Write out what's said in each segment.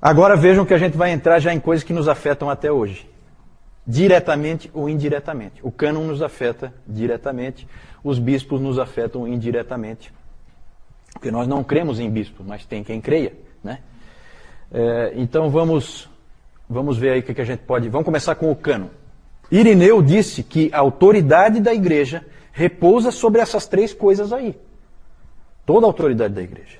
Agora vejam que a gente vai entrar já em coisas que nos afetam até hoje. Diretamente ou indiretamente. O cânon nos afeta diretamente, os bispos nos afetam indiretamente. Porque nós não cremos em bispos, mas tem quem creia, né? Então vamos ver aí o que a gente pode... Vamos começar com o cânon. Irineu disse que a autoridade da igreja repousa sobre essas três coisas aí. Toda a autoridade da igreja.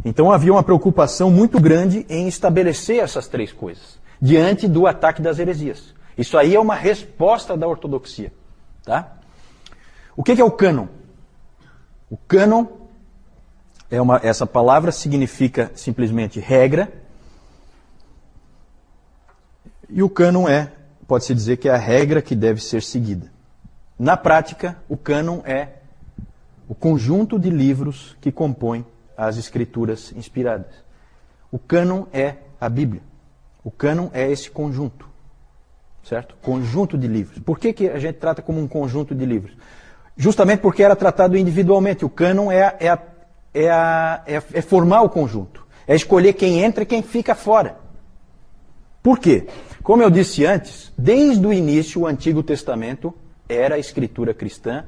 Então havia uma preocupação muito grande em estabelecer essas três coisas, diante do ataque das heresias. Isso aí é uma resposta da ortodoxia. Tá? O que é o cânon? O cânon, essa palavra significa simplesmente regra, e o cânon pode-se dizer que é a regra que deve ser seguida. Na prática, o cânon é o conjunto de livros que compõem as escrituras inspiradas. O cânon é a Bíblia. O cânon é esse conjunto. Certo? Conjunto de livros. Por que a gente trata como um conjunto de livros? Justamente porque era tratado individualmente. O cânon é formar o conjunto. É escolher quem entra e quem fica fora. Por quê? Como eu disse antes, desde o início o Antigo Testamento era a escritura cristã,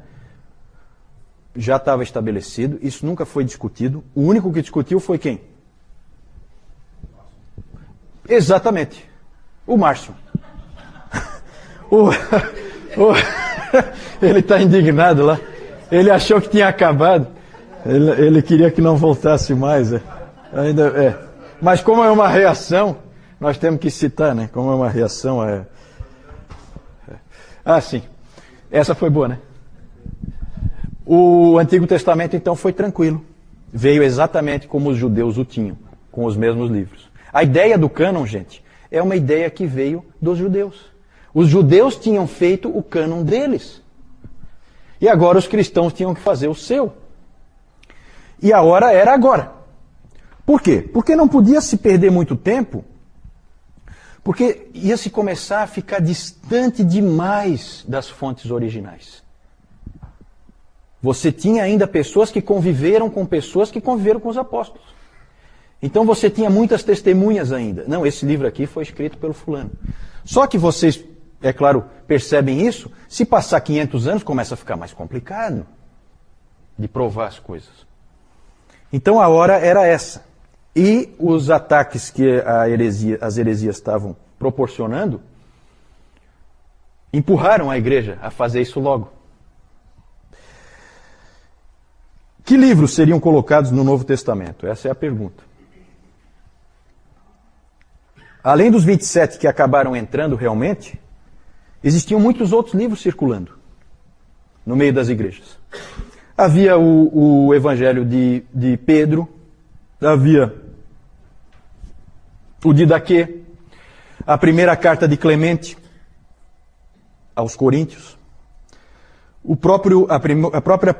já estava estabelecido, isso nunca foi discutido. O único que discutiu foi quem? Exatamente, o Márcio. Ele está indignado lá. Ele achou que tinha acabado. Ele queria que não voltasse mais. Mas como é uma reação, nós temos que citar, né? Como é uma reação sim. Essa foi boa, né? O Antigo Testamento, então, foi tranquilo. Veio exatamente como os judeus o tinham, com os mesmos livros. A ideia do cânon, gente, é uma ideia que veio dos judeus. Os judeus tinham feito o cânon deles. E agora os cristãos tinham que fazer o seu. E a hora era agora. Por quê? Porque não podia se perder muito tempo, porque ia se começar a ficar distante demais das fontes originais. Você tinha ainda pessoas que conviveram com pessoas que conviveram com os apóstolos. Então você tinha muitas testemunhas ainda. Não, esse livro aqui foi escrito pelo fulano. Só que vocês, é claro, percebem isso, se passar 500 anos começa a ficar mais complicado de provar as coisas. Então a hora era essa. E os ataques que as heresias estavam proporcionando empurraram a igreja a fazer isso logo. Que livros seriam colocados no Novo Testamento? Essa é a pergunta. Além dos 27 que acabaram entrando realmente, existiam muitos outros livros circulando no meio das igrejas. Havia o Evangelho de Pedro, havia o Didaquê, a primeira carta de Clemente aos Coríntios, a própria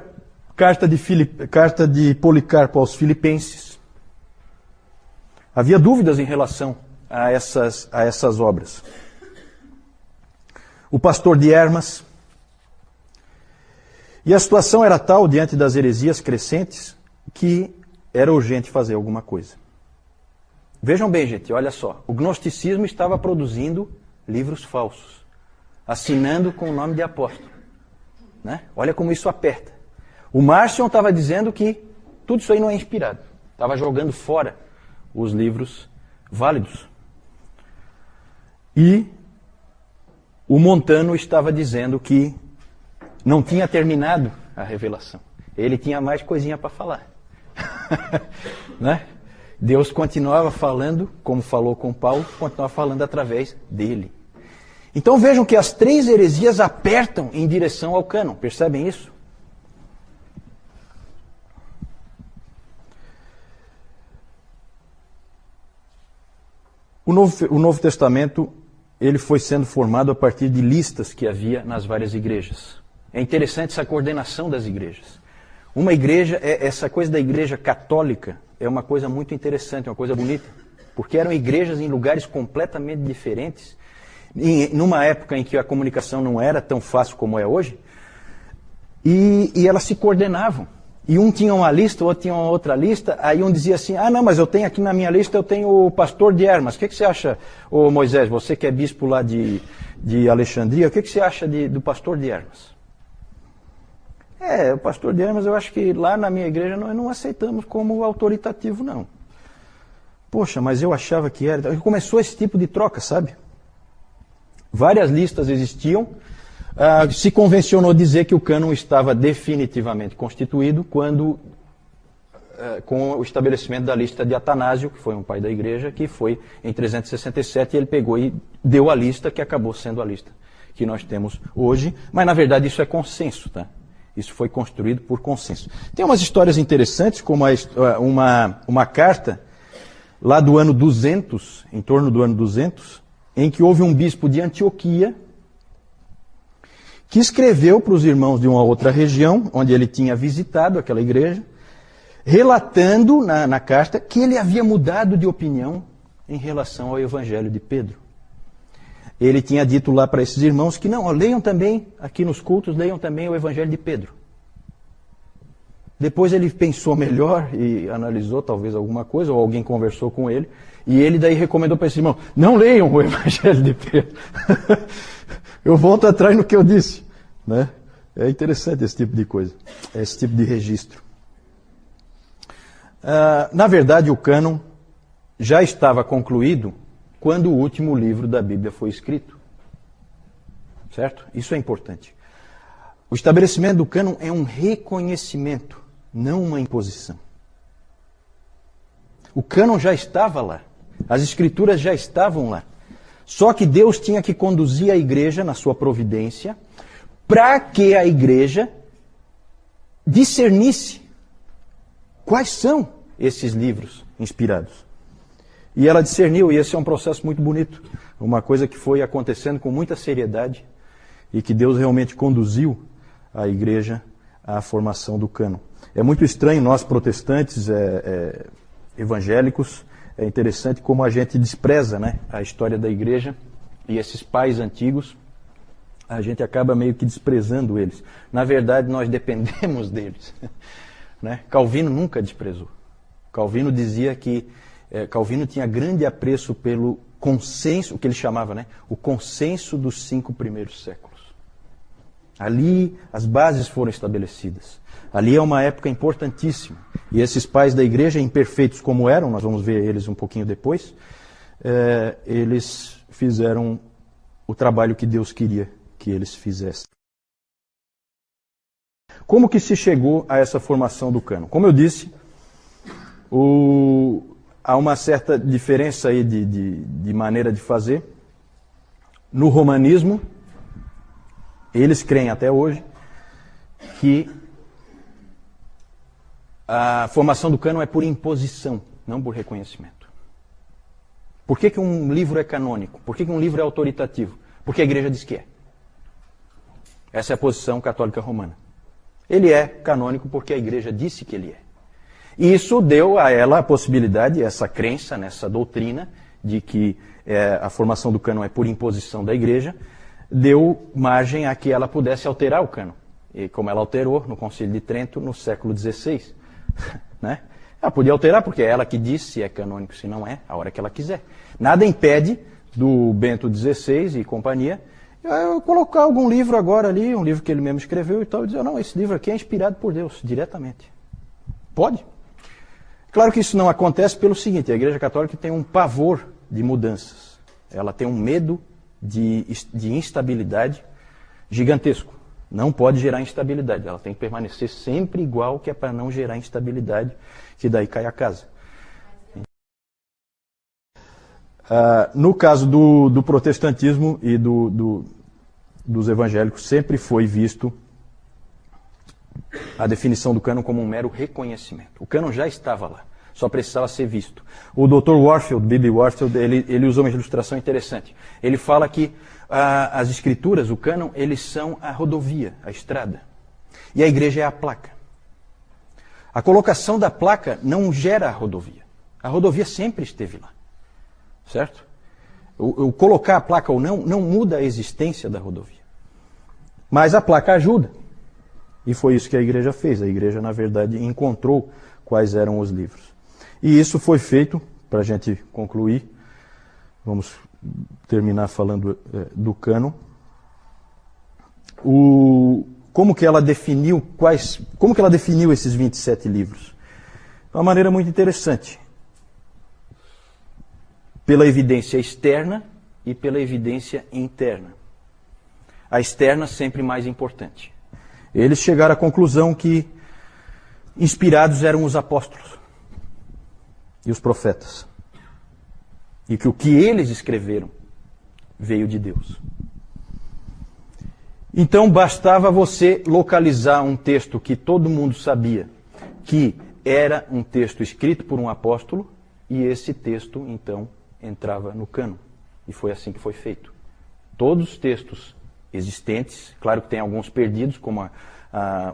carta de Policarpo aos Filipenses. Havia dúvidas em relação a essas obras. O Pastor de Hermas. E a situação era tal, diante das heresias crescentes, que era urgente fazer alguma coisa. Vejam bem, gente, olha só. O gnosticismo estava produzindo livros falsos, assinando com o nome de apóstolo. Né? Olha como isso aperta. O Marcion estava dizendo que tudo isso aí não é inspirado. Estava jogando fora os livros válidos. E o Montano estava dizendo que não tinha terminado a revelação. Ele tinha mais coisinha para falar. Né? Deus continuava falando, como falou com Paulo, continuava falando através dele. Então vejam que as três heresias apertam em direção ao cânon. Percebem isso? O Novo Testamento ele foi sendo formado a partir de listas que havia nas várias igrejas. É interessante essa coordenação das igrejas. Uma igreja, essa coisa da igreja católica é uma coisa muito interessante, uma coisa bonita, porque eram igrejas em lugares completamente diferentes, numa época em que a comunicação não era tão fácil como é hoje, e elas se coordenavam. E um tinha uma lista, o outro tinha uma outra lista, aí um dizia assim, ah não, mas eu tenho aqui na minha lista, eu tenho o pastor de Hermas. O que você acha, ô Moisés, você que é bispo lá de Alexandria, o que você acha do pastor de Hermas? O pastor de Hermas eu acho que lá na minha igreja nós não aceitamos como autoritativo não. Poxa, mas eu achava que era. Começou esse tipo de troca, sabe? Várias listas existiam. Se convencionou dizer que o cânon estava definitivamente constituído quando, com o estabelecimento da lista de Atanásio, que foi um pai da igreja, que foi em 367, e ele pegou e deu a lista que acabou sendo a lista que nós temos hoje. Mas, na verdade, isso é consenso, tá? Isso foi construído por consenso. Tem umas histórias interessantes, como uma carta lá do ano 200, em torno do ano 200, em que houve um bispo de Antioquia que escreveu para os irmãos de uma outra região, onde ele tinha visitado aquela igreja, relatando na carta que ele havia mudado de opinião em relação ao evangelho de Pedro. Ele tinha dito lá para esses irmãos que não, leiam também, aqui nos cultos, leiam também o evangelho de Pedro. Depois ele pensou melhor e analisou talvez alguma coisa, ou alguém conversou com ele, e ele daí recomendou para esse irmão, não leiam o evangelho de Pedro. Eu volto atrás no que eu disse. Né? É interessante esse tipo de coisa, esse tipo de registro. Na verdade, o cânon já estava concluído quando o último livro da Bíblia foi escrito. Certo? Isso é importante. O estabelecimento do cânon é um reconhecimento, não uma imposição. O cânon já estava lá. As escrituras já estavam lá. Só que Deus tinha que conduzir a igreja na sua providência para que a igreja discernisse quais são esses livros inspirados. E ela discerniu, e esse é um processo muito bonito. Uma coisa que foi acontecendo com muita seriedade e que Deus realmente conduziu a igreja à formação do cânon. É muito estranho, nós protestantes evangélicos, é interessante como a gente despreza, né, a história da igreja e esses pais antigos, a gente acaba meio que desprezando eles. Na verdade, nós dependemos deles. Né? Calvino nunca desprezou. Calvino dizia que Calvino tinha grande apreço pelo consenso, o que ele chamava, né, o consenso dos 5 primeiros séculos. Ali as bases foram estabelecidas. Ali é uma época importantíssima. E esses pais da igreja, imperfeitos como eram, nós vamos ver eles um pouquinho depois, eles fizeram o trabalho que Deus queria que eles fizessem. Como que se chegou a essa formação do cânon? Como eu disse, há uma certa diferença aí de maneira de fazer. No romanismo, eles creem até hoje que a formação do cânon é por imposição, não por reconhecimento. Por que um livro é canônico? Por que um livro é autoritativo? Porque a igreja diz que é. Essa é a posição católica romana. Ele é canônico porque a igreja disse que ele é. E isso deu a ela a possibilidade, essa crença, nessa doutrina, de que a formação do cânon é por imposição da igreja, deu margem a que ela pudesse alterar o cânon. E como ela alterou no Concílio de Trento no século XVI. Né? Ela podia alterar porque é ela que diz se é canônico, se não é, a hora que ela quiser. Nada impede do Bento XVI e companhia eu colocar algum livro agora ali, um livro que ele mesmo escreveu e tal, e dizer, não, esse livro aqui é inspirado por Deus, diretamente. Pode. Claro que isso não acontece pelo seguinte, a Igreja Católica tem um pavor de mudanças. Ela tem um medo de instabilidade gigantesco. Não pode gerar instabilidade. Ela tem que permanecer sempre igual, que é para não gerar instabilidade, que daí cai a casa. No caso do protestantismo e dos evangélicos, sempre foi visto a definição do cânon como um mero reconhecimento. O cânon já estava lá, só precisava ser visto. O Dr. Warfield, B.B. Warfield, ele usou uma ilustração interessante. Ele fala que as escrituras, o cânon, eles são a rodovia, a estrada. E a igreja é a placa. A colocação da placa não gera a rodovia. A rodovia sempre esteve lá. Certo? O colocar a placa ou não muda a existência da rodovia. Mas a placa ajuda. E foi isso que a igreja fez. A igreja, na verdade, encontrou quais eram os livros. E isso foi feito, para a gente concluir, vamos terminar falando do cânon. Como que ela definiu esses 27 livros? De uma maneira muito interessante. Pela evidência externa e pela evidência interna. A externa sempre mais importante. Eles chegaram à conclusão que inspirados eram os apóstolos e os profetas. E que o que eles escreveram veio de Deus. Então bastava você localizar um texto que todo mundo sabia que era um texto escrito por um apóstolo, e esse texto, então, entrava no cânon. E foi assim que foi feito. Todos os textos existentes, claro que tem alguns perdidos, como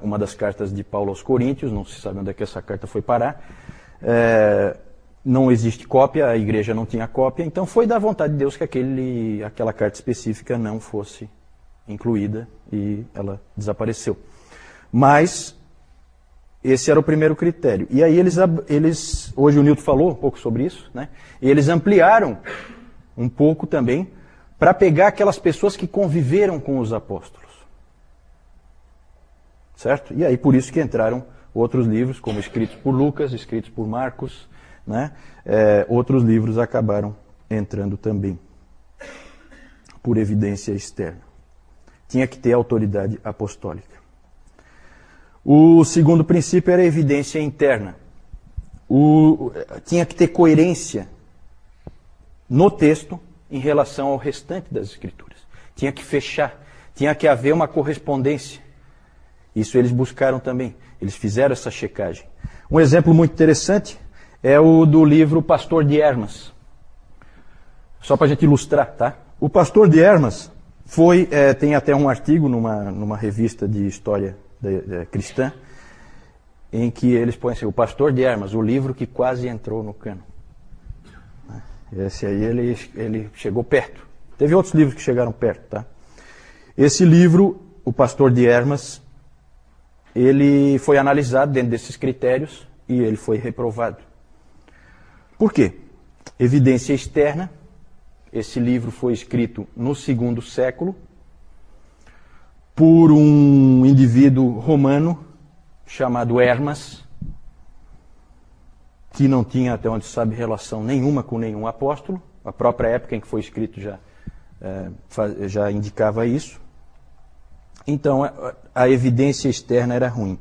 uma das cartas de Paulo aos Coríntios, não se sabe onde é que essa carta foi parar, não existe cópia, a igreja não tinha cópia, então foi da vontade de Deus que aquela carta específica não fosse incluída e ela desapareceu. Mas esse era o primeiro critério. E aí eles hoje o Nilton falou um pouco sobre isso, né? E eles ampliaram um pouco também para pegar aquelas pessoas que conviveram com os apóstolos. Certo? E aí por isso que entraram outros livros, como escritos por Lucas, escritos por Marcos, né? Outros livros acabaram entrando também, por evidência externa. Tinha que ter autoridade apostólica. O segundo princípio era a evidência interna. Tinha que ter coerência no texto em relação ao restante das Escrituras. Tinha que fechar, tinha que haver uma correspondência. Isso eles buscaram também, eles fizeram essa checagem. Um exemplo muito interessante é o do livro Pastor de Hermas. Só para a gente ilustrar, tá? O Pastor de Hermas tem até um artigo numa revista de história cristã, em que eles põem assim, o Pastor de Hermas, o livro que quase entrou no cânon. Esse aí ele chegou perto. Teve outros livros que chegaram perto, tá? Esse livro, o Pastor de Hermas, ele foi analisado dentro desses critérios e ele foi reprovado. Por quê? Evidência externa. Esse livro foi escrito no II século por um indivíduo romano chamado Hermas, que não tinha, até onde se sabe, relação nenhuma com nenhum apóstolo. A própria época em que foi escrito já indicava isso. Então, a evidência externa era ruim.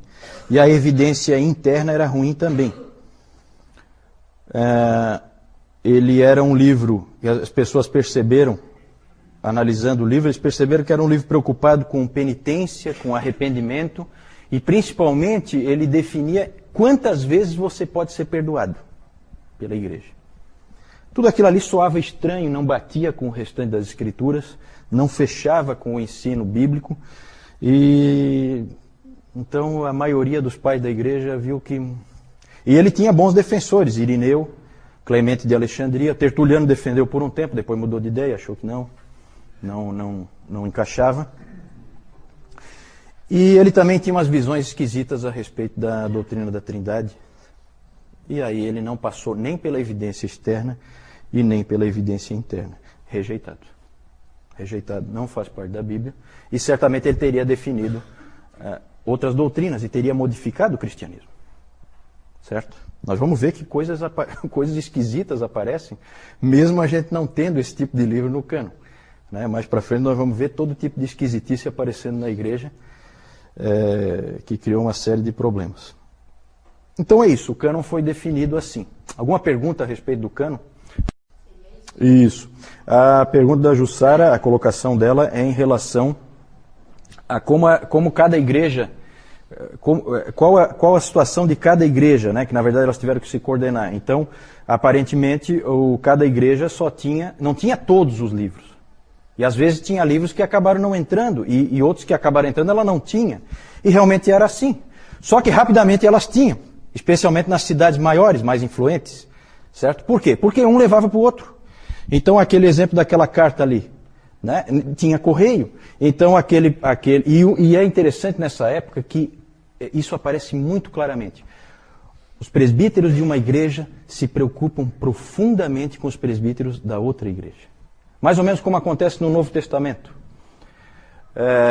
E a evidência interna era ruim também. Ele era um livro, e as pessoas perceberam, analisando o livro, eles perceberam que era um livro preocupado com penitência, com arrependimento, e principalmente ele definia quantas vezes você pode ser perdoado pela igreja. Tudo aquilo ali soava estranho, não batia com o restante das Escrituras, não fechava com o ensino bíblico, e então a maioria dos pais da igreja viu que... E ele tinha bons defensores, Irineu, Clemente de Alexandria, Tertuliano defendeu por um tempo, depois mudou de ideia, achou que não encaixava. E ele também tinha umas visões esquisitas a respeito da doutrina da Trindade. E aí ele não passou nem pela evidência externa e nem pela evidência interna. Rejeitado. Rejeitado, não faz parte da Bíblia. E certamente ele teria definido outras doutrinas e teria modificado o cristianismo. Certo? Nós vamos ver que coisas esquisitas aparecem, mesmo a gente não tendo esse tipo de livro no cânon. Né? Mais para frente nós vamos ver todo tipo de esquisitice aparecendo na igreja, que criou uma série de problemas. Então é isso, o cânon foi definido assim. Alguma pergunta a respeito do cânon? Isso. A pergunta da Jussara, a colocação dela é em relação a como cada igreja... Qual a situação de cada igreja, né? Que na verdade elas tiveram que se coordenar. Então, aparentemente, cada igreja não tinha todos os livros. E às vezes tinha livros que acabaram não entrando, e outros que acabaram entrando ela não tinha. E realmente era assim. Só que rapidamente elas tinham, especialmente nas cidades maiores, mais influentes. Certo? Por quê? Porque um levava para o outro. Então, aquele exemplo daquela carta ali, né? Tinha correio. Então, e é interessante nessa época que isso aparece muito claramente. Os presbíteros de uma igreja se preocupam profundamente com os presbíteros da outra igreja. Mais ou menos como acontece no Novo Testamento.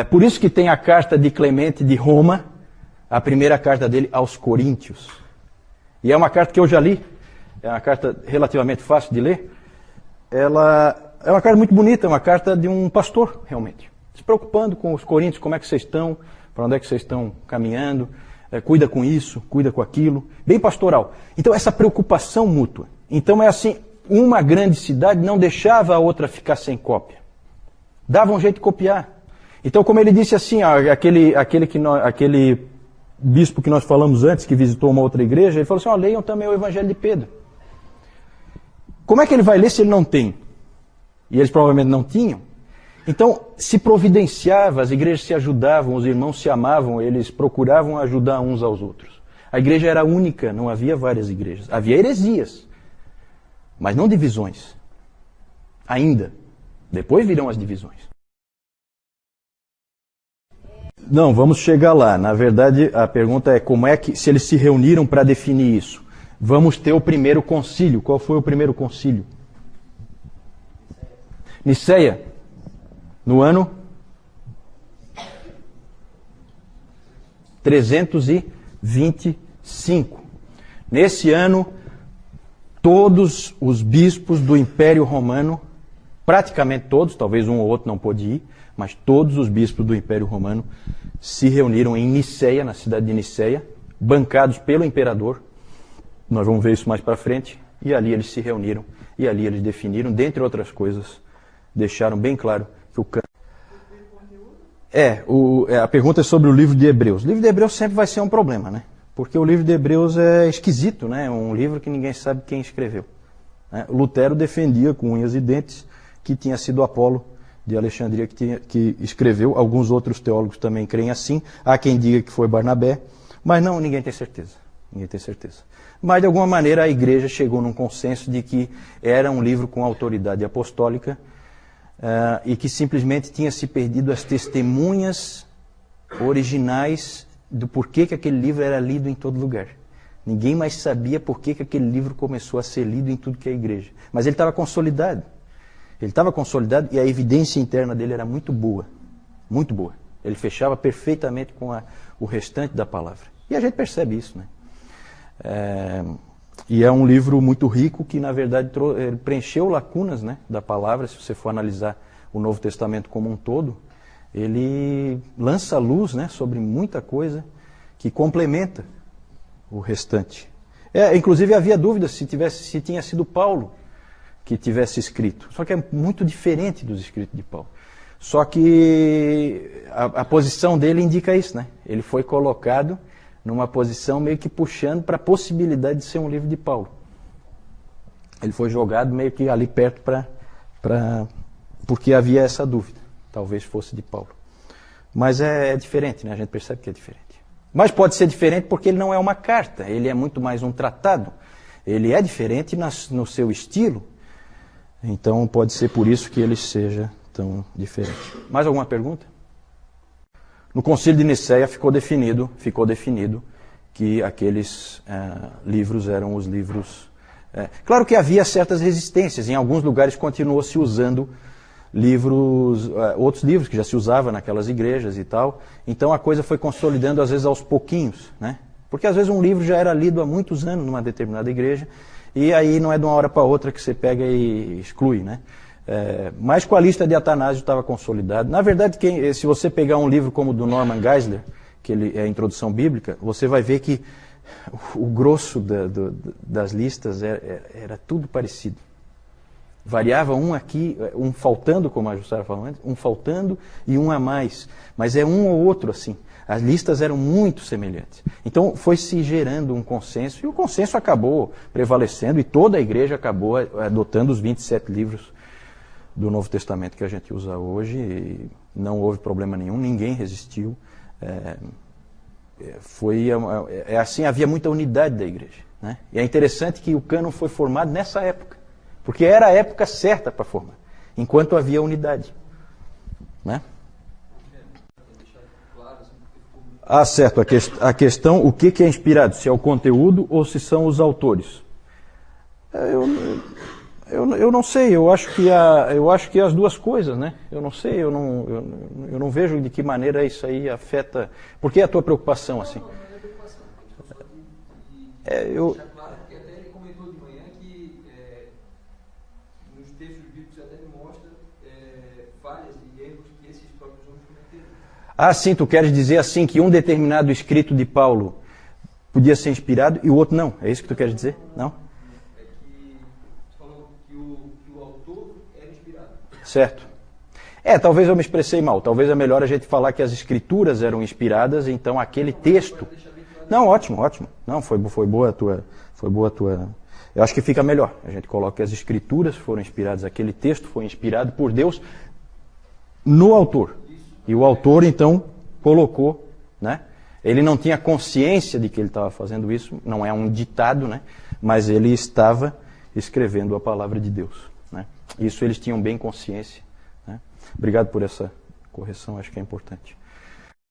Por isso que tem a carta de Clemente de Roma, a primeira carta dele aos Coríntios. E é uma carta que eu já li, é uma carta relativamente fácil de ler. Ela é uma carta muito bonita, é uma carta de um pastor, realmente. Se preocupando com os coríntios, como é que vocês estão, para onde é que vocês estão caminhando, cuida com isso, cuida com aquilo, bem pastoral. Então essa preocupação mútua. Então é assim, uma grande cidade não deixava a outra ficar sem cópia. Dava um jeito de copiar. Então, como ele disse assim, aquele bispo que nós falamos antes, que visitou uma outra igreja, ele falou assim, leiam também o Evangelho de Pedro. Como é que ele vai ler se ele não tem? E eles provavelmente não tinham. Então, se providenciava, as igrejas se ajudavam, os irmãos se amavam, eles procuravam ajudar uns aos outros. A igreja era única, não havia várias igrejas. Havia heresias, mas não divisões. Ainda. Depois virão as divisões. Não, vamos chegar lá. Na verdade, a pergunta é como é que, se eles se reuniram para definir isso. Vamos ter o primeiro concílio. Qual foi o primeiro concílio? Niceia, no ano 325. Nesse ano, todos os bispos do Império Romano, praticamente todos, talvez um ou outro não pôde ir, mas todos os bispos do Império Romano se reuniram em Niceia, na cidade de Niceia, bancados pelo imperador. Nós vamos ver isso mais para frente. E ali eles se reuniram, e ali eles definiram, dentre outras coisas, deixaram bem claro que o cânon... A pergunta é sobre o livro de Hebreus. O livro de Hebreus sempre vai ser um problema, né? Porque o livro de Hebreus é esquisito, né? É um livro que ninguém sabe quem escreveu. Lutero defendia com unhas e dentes que tinha sido Apolo de Alexandria que escreveu. Alguns outros teólogos também creem assim. Há quem diga que foi Barnabé, mas não, ninguém tem certeza. Ninguém tem certeza. Mas, de alguma maneira, a igreja chegou num consenso de que era um livro com autoridade apostólica e que simplesmente tinha se perdido as testemunhas originais do porquê que aquele livro era lido em todo lugar. Ninguém mais sabia porquê que aquele livro começou a ser lido em tudo que é igreja. Mas ele estava consolidado. Ele estava consolidado e a evidência interna dele era muito boa. Muito boa. Ele fechava perfeitamente com o restante da palavra. E a gente percebe isso, né? E é um livro muito rico que, na verdade, preencheu lacunas, né, da palavra. Se você for analisar o Novo Testamento como um todo, ele lança luz, né, sobre muita coisa que complementa o restante. Inclusive havia dúvida se tinha sido Paulo que tivesse escrito. Só que é muito diferente dos escritos de Paulo. Só que a posição dele indica isso, né? Ele foi colocado numa posição meio que puxando para a possibilidade de ser um livro de Paulo. Ele foi jogado meio que ali perto porque havia essa dúvida. Talvez fosse de Paulo. Mas é diferente, né? A gente percebe que é diferente. Mas pode ser diferente porque ele não é uma carta, ele é muito mais um tratado. Ele é diferente no seu estilo, então pode ser por isso que ele seja tão diferente. Mais alguma pergunta? No Concílio de Niceia ficou definido que aqueles livros eram os livros... Claro que havia certas resistências, em alguns lugares continuou se usando outros livros que já se usavam naquelas igrejas e tal. Então a coisa foi consolidando às vezes aos pouquinhos, né? Porque às vezes um livro já era lido há muitos anos numa determinada igreja, e aí não é de uma hora para outra que você pega e exclui, né? Mas com a lista de Atanásio estava consolidado. Na verdade, se você pegar um livro como o do Norman Geisler, que é a Introdução Bíblica, você vai ver que o grosso das listas era tudo parecido. Variava um aqui, um faltando, como a Jussara falou antes, um faltando e um a mais. Mas é um ou outro assim. As listas eram muito semelhantes. Então foi se gerando um consenso, e o consenso acabou prevalecendo, e toda a igreja acabou adotando os 27 livros do Novo Testamento que a gente usa hoje, e não houve problema nenhum, ninguém resistiu. Assim, havia muita unidade da igreja, né? E é interessante que o cânon foi formado nessa época, porque era a época certa para formar, enquanto havia unidade, né? Ah, certo. A questão, o que é inspirado? Se é o conteúdo ou se são os autores? Eu não sei. Eu acho que as duas coisas, né? Eu não sei. Eu não vejo de que maneira isso aí afeta. Por que a tua preocupação assim? Não é preocupação. Eu Deixar claro que até ele comentou de manhã que nos textos bíblicos até ele mostra falhas e erros que esses próprios homens cometeram. Ah, sim, tu queres dizer assim que um determinado escrito de Paulo podia ser inspirado e o outro não. É isso que tu queres dizer? Não? É que você falou que o autor era inspirado. Certo. Talvez eu me expressei mal. Talvez é melhor a gente falar que as escrituras eram inspiradas, então aquele texto... Não, ótimo, ótimo. Não, foi boa a tua... Eu acho que fica melhor. A gente coloca que as escrituras foram inspiradas, aquele texto foi inspirado por Deus no autor. E o autor, então, colocou, né? Ele não tinha consciência de que ele estava fazendo isso, não é um ditado, né? Mas ele estava escrevendo a palavra de Deus, né? Isso eles tinham bem consciência, né? Obrigado por essa correção, acho que é importante.